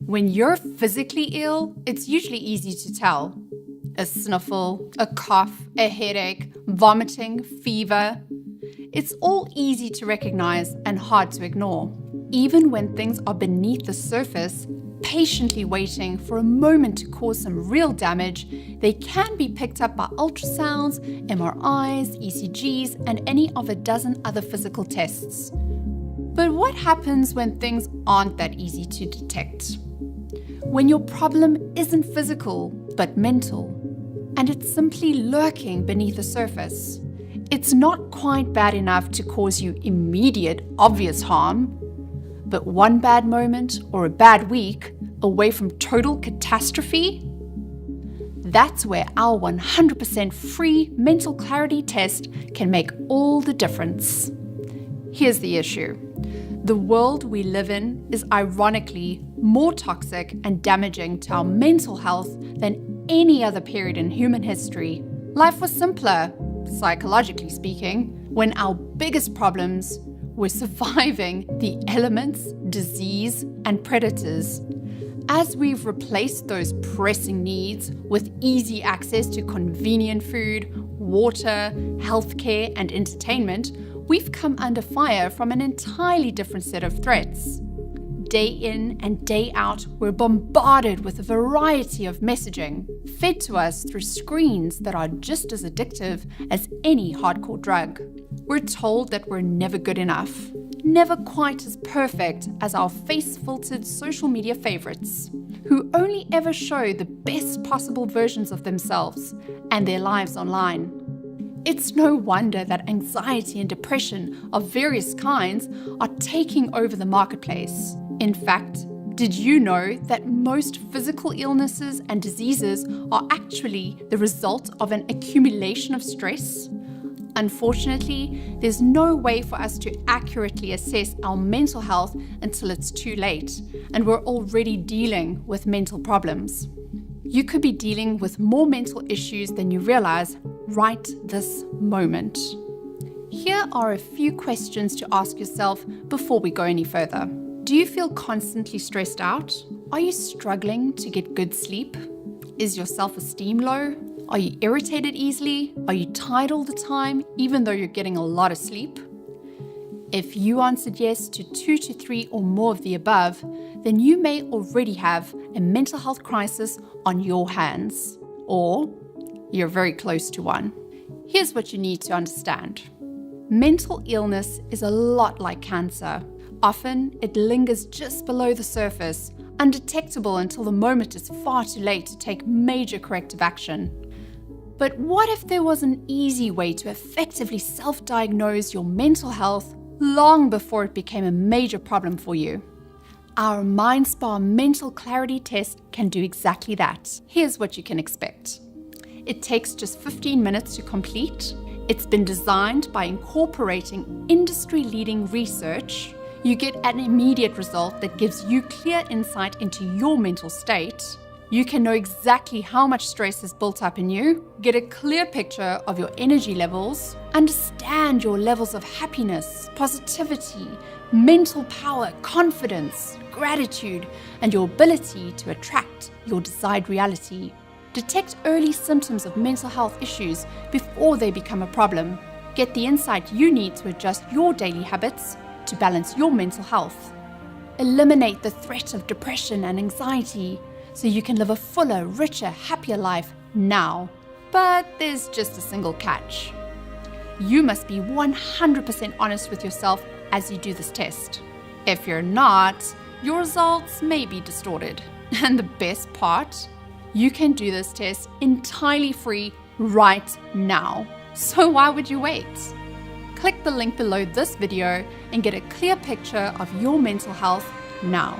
When you're physically ill, it's usually easy to tell. A sniffle, a cough, a headache, vomiting, fever. It's all easy to recognize and hard to ignore. Even when things are beneath the surface, patiently waiting for a moment to cause some real damage, they can be picked up by ultrasounds, MRIs, ECGs, and any of a dozen other physical tests. But what happens when things aren't that easy to detect? When your problem isn't physical, but mental, and it's simply lurking beneath the surface. It's not quite bad enough to cause you immediate, obvious harm, but one bad moment or a bad week away from total catastrophe? That's where our 100% free mental clarity test can make all the difference. Here's the issue. The world we live in is ironically more toxic and damaging to our mental health than any other period in human history. Life was simpler, psychologically speaking, when our biggest problems were surviving the elements, disease, and predators. As we've replaced those pressing needs with easy access to convenient food, water, healthcare, and entertainment, we've come under fire from an entirely different set of threats. Day in and day out, we're bombarded with a variety of messaging, fed to us through screens that are just as addictive as any hardcore drug. We're told that we're never good enough, never quite as perfect as our face-filtered social media favorites, who only ever show the best possible versions of themselves and their lives online. It's no wonder that anxiety and depression of various kinds are taking over the marketplace. In fact, did you know that most physical illnesses and diseases are actually the result of an accumulation of stress? Unfortunately, there's no way for us to accurately assess our mental health until it's too late, and we're already dealing with mental problems. You could be dealing with more mental issues than you realize right this moment. Here are a few questions to ask yourself before we go any further. Do you feel constantly stressed out? Are you struggling to get good sleep? Is your self-esteem low? Are you irritated easily? Are you tired all the time, even though you're getting a lot of sleep? If you answered yes to 2 to 3 or more of the above, then you may already have a mental health crisis on your hands, or you're very close to one. Here's what you need to understand. Mental illness is a lot like cancer. Often, it lingers just below the surface, undetectable until the moment is far too late to take major corrective action. But what if there was an easy way to effectively self-diagnose your mental health long before it became a major problem for you? Our MindSpa mental clarity test can do exactly that. Here's what you can expect. It takes just 15 minutes to complete. It's been designed by incorporating industry-leading research. You get an immediate result that gives you clear insight into your mental state. You can know exactly how much stress is built up in you, get a clear picture of your energy levels, understand your levels of happiness, positivity, mental power, confidence, gratitude, and your ability to attract your desired reality. Detect early symptoms of mental health issues before they become a problem. Get the insight you need to adjust your daily habits to balance your mental health. Eliminate the threat of depression and anxiety so you can live a fuller, richer, happier life now. But there's just a single catch. You must be 100% honest with yourself as you do this test. If you're not, your results may be distorted. And the best part? You can do this test entirely free right now. So why would you wait? Click the link below this video and get a clear picture of your mental health now.